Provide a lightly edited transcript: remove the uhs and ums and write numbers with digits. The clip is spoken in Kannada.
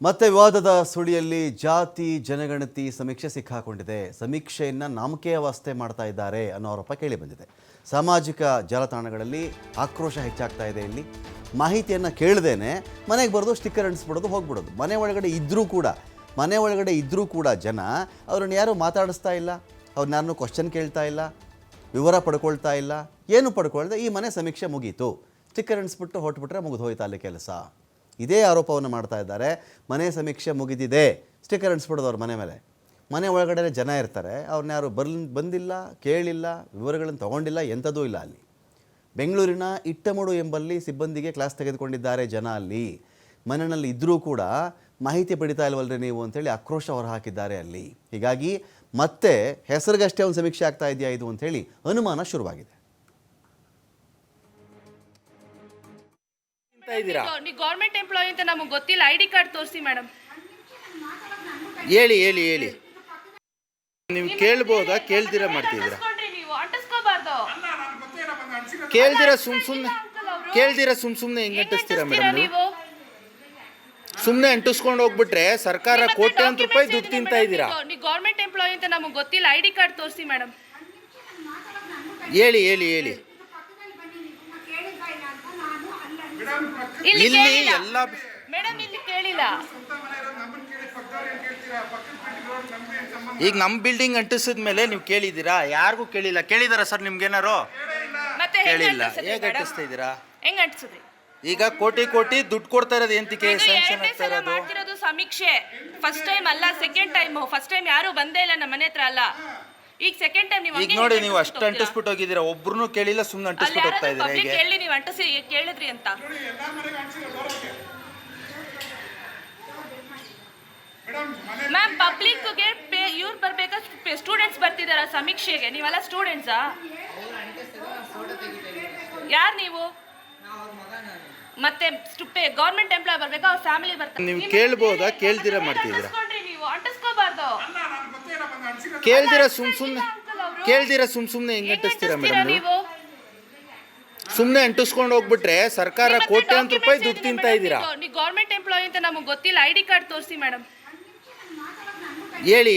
ಮತ್ತೆ ವಿವಾದದ ಸುಳಿಯಲ್ಲಿ ಜಾತಿ ಜನಗಣತಿ ಸಮೀಕ್ಷೆ ಸಿಕ್ಕಾಕೊಂಡಿದೆ. ಸಮೀಕ್ಷೆಯನ್ನು ನಾಮಕೇಯವಸ್ಥೆ ಮಾಡ್ತಾ ಇದ್ದಾರೆ ಅನ್ನೋ ಆರೋಪ ಕೇಳಿ ಬಂದಿದೆ. ಸಾಮಾಜಿಕ ಜಾಲತಾಣಗಳಲ್ಲಿ ಆಕ್ರೋಶ ಹೆಚ್ಚಾಗ್ತಾ ಇದೆ. ಇಲ್ಲಿ ಮಾಹಿತಿಯನ್ನು ಕೇಳದೇನೆ ಮನೆಗೆ ಬರೋದು, ಸ್ಟಿಕ್ಕರ್ ಅಂಟಿಸ್ಬಿಡೋದು, ಹೋಗ್ಬಿಡೋದು. ಮನೆ ಒಳಗಡೆ ಇದ್ದರೂ ಕೂಡ ಜನ ಅವ್ರನ್ನ ಯಾರೂ ಮಾತಾಡಿಸ್ತಾ ಇಲ್ಲ, ಅವ್ರನ್ನ ಯಾರನ್ನೂ ಕ್ವಶನ್ ಕೇಳ್ತಾ ಇಲ್ಲ, ವಿವರ ಪಡ್ಕೊಳ್ತಾ ಇಲ್ಲ, ಏನು ಪಡ್ಕೊಳ್ದೆ ಈ ಮನೆ ಸಮೀಕ್ಷೆ ಮುಗೀತು, ಸ್ಟಿಕ್ಕರ್ ಅಂಟಿಸ್ಬಿಟ್ಟು ಹೊಟ್ಬಿಟ್ರೆ ಮುಗಿದು ಹೋಯ್ತು ಅಲ್ಲಿ ಕೆಲಸ. ಇದೇ ಆರೋಪವನ್ನು ಮಾಡ್ತಾ ಇದ್ದಾರೆ. ಮನೆ ಸಮೀಕ್ಷೆ ಮುಗಿದಿದೆ, ಸ್ಟಿಕ್ಕರ್ ಅಂಟಿಸ್ಬಿಡೋದು ಅವ್ರ ಮನೆ ಮೇಲೆ. ಮನೆ ಒಳಗಡೆ ಜನ ಇರ್ತಾರೆ, ಅವ್ರನ್ನ ಯಾರು ಬಂದಿಲ್ಲ, ಕೇಳಿಲ್ಲ, ವಿವರಗಳನ್ನು ತೊಗೊಂಡಿಲ್ಲ, ಎಂಥದೂ ಇಲ್ಲ ಅಲ್ಲಿ. ಬೆಂಗಳೂರಿನ ಇಟ್ಟಮಡು ಎಂಬಲ್ಲಿ ಸಿಬ್ಬಂದಿಗೆ ಕ್ಲಾಸ್ ತೆಗೆದುಕೊಂಡಿದ್ದಾರೆ ಜನ. ಅಲ್ಲಿ ಮನೆಯಲ್ಲಿ ಇದ್ದರೂ ಕೂಡ ಮಾಹಿತಿ ಪಡಿತಾ ಇಲ್ವಲ್ರಿ ನೀವು ಅಂತೇಳಿ ಆಕ್ರೋಶ ಹೊರಹಾಕಿದ್ದಾರೆ ಅಲ್ಲಿ. ಹೀಗಾಗಿ ಮತ್ತೆ ಹೆಸರಿಗಷ್ಟೇ ಒಂದು ಸಮೀಕ್ಷೆ ಆಗ್ತಾ ಇದೆಯಾ ಇದು ಅಂಥೇಳಿ ಅನುಮಾನ ಶುರುವಾಗಿದೆ. ನೀವು ಗೌರ್ಮೆಂಟ್ ಎಂಪ್ಲಾಯಿ ಅಂತ ನಮಗೆ ಗೊತ್ತಿಲ್ಲ, ಐಡಿ ಕಾರ್ಡ್ ತೋರಿಸಿ ಮೇಡಮ್. ಹೇಳಿ ನೀವು ಕೇಳ್ಬೋದಾ? ಕೇಳ್ದಿರ ಮಾಡ್ತಿದ್ದೀರಾ? ನೀವು ಅಂಟಿಸ್ಕೋಬಾರ್ದು. ಕೇಳ್ದಿರ ಸುಮ್ನೆ ಹೆಂಗ್ ಅಂಟಿಸ್ತೀರಾ ಮೇಡಮ್? ನೀವು ಸುಮ್ನೆ ಅಂಟಿಸ್ಕೊಂಡು ಹೋಗ್ಬಿಟ್ರೆ ಸರ್ಕಾರ ಕೋಟ್ಯಾಂತರ ರೂಪಾಯಿ ದುಡ್ಡು ತಿಂತಾ ಇದ್ದೀರಾ. ನೀವು ಗೌರ್ಮೆಂಟ್ ಎಂಪ್ಲಾಯಿ ಅಂತ ನಮಗೆ ಗೊತ್ತಿಲ್ಲ, ಐಡಿ ಕಾರ್ಡ್ ತೋರಿಸಿ ಮೇಡಮ್. ಹೇಳಿ ಇಲ್ಲಿ ಎಲ್ಲ ಮೇಡಮ್ ಇಲ್ಲಿ ಕೇಳಿಲ್ಲ. ಈಗ ನಮ್ಮ ಬಿಲ್ಡಿಂಗ್ ಅಂಟಿಸಿದ ಮೇಲೆ ನೀವು ಕೇಳಿದ್ದೀರಾ? ಯಾರಿಗೂ ಕೇಳಿಲ್ಲ. ಕೇಳಿದಾರ ಸರ್ ನಿಮ್ಗೇನಾರು? ಮತ್ತೆ ಕೇಳಿಲ್ಲ. ಹೇಗೆ ಅಂಟಿಸ್ತಾ ಇದ್ದೀರಾ? ಹೆಂಗ್ ಅಂಟಿಸಿದ್ರಿ? ಈಗ ಕೋಟಿ ದುಡ್ಡು ಕೊಡ್ತಾ ಇರೋದು ಎಂತಕ್ಕೆ? ಸ್ಯಾಂಕ್ಷನ್ ಆಗ್ತಾ ಇರೋದು ಮಾಡ್ತಿರೋದು ಸಮೀಕ್ಷೆ. ಫಸ್ಟ್ ಟೈಮ್ ಅಲ್ಲ, ಸೆಕೆಂಡ್ ಟೈಮ್. ಫಸ್ಟ್ ಟೈಮ್ ಯಾರು ಬಂದೇ ಇಲ್ಲ ನಮ್ಮ ಮನೆ ಹತ್ರ ಅಲ್ಲ. ಈಗ ಸೆಕೆಂಡ್ ಟೈಮ್ ನೀವು ಈಗ ನೋಡಿ, ನೀವು ಅಷ್ಟು ಅಂಟಿಸ್ಬಿಟ್ಟು ಹೋಗಿದ್ದೀರಾ, ಒಬ್ರು ಕೇಳಿಲ್ಲ, ಸುಮ್ಮನೆ ಅಂಟಿಸ್ಬಿಟ್ಟು ಹೋಗ್ತಾ ಇದ್ದೀರಾ. ಹೇಗೆ ಕೇಳಿ ನೀವು ಅಂಟಿಸಿ ಕೇಳಿದ್ರಿ ಅಂತ? ಮ್ಯಾಮ್ ಪಬ್ಲಿಕ್ಗೆ ಇವ್ರು ಬರ್ಬೇಕಾ? ಸ್ಟೂಡೆಂಟ್ಸ್ ಬರ್ತಿದಾರ ಸಮೀಕ್ಷೆಗೆ? ನೀವೆಲ್ಲ ಸ್ಟೂಡೆಂಟ್ಸಾ? ಯಾರು ನೀವು? ಮತ್ತೆ ಗೌರ್ಮೆಂಟ್ ಎಂಪ್ಲಾಯ್ ಬರ್ಬೇಕಾ? ಅವ್ರ ಫ್ಯಾಮಿಲಿ ಬರ್ತಾರೆ. ನೀವು ಕೇಳ್ಬೋದಾ? ಕೇಳ್ದಿರ ಮಾಡ್ತಿದ್ದೀರಾ? ನೀವು ಅಂಟಿಸ್ಕೋಬಾರ್ದು. ಕೇಳ್ದಿರ ಸುಮ್ನೆ ಹೆಂಗ್ ಅಂಟಿಸ್ತೀರಾ ಮೇಡಮ್? ನೀವು ಸುಮ್ನೆ ಅಂಟಿಸ್ಕೊಂಡು ಹೋಗ್ಬಿಟ್ರೆ ಸರ್ಕಾರ ಕೋಟ್ಯಾಂತರ ರೂಪಾಯಿ ದುಡ್ಡು ತಿಂತಾ ಇದ್ದೀರಾ. ನೀವು ಗೌರ್ಮೆಂಟ್ ಎಂಪ್ಲಾಯಿ ಅಂತ ನಮಗೆ ಗೊತ್ತಿಲ್ಲ, ಐಡಿ ಕಾರ್ಡ್ ತೋರಿಸಿ ಮೇಡಮ್. ಹೇಳಿ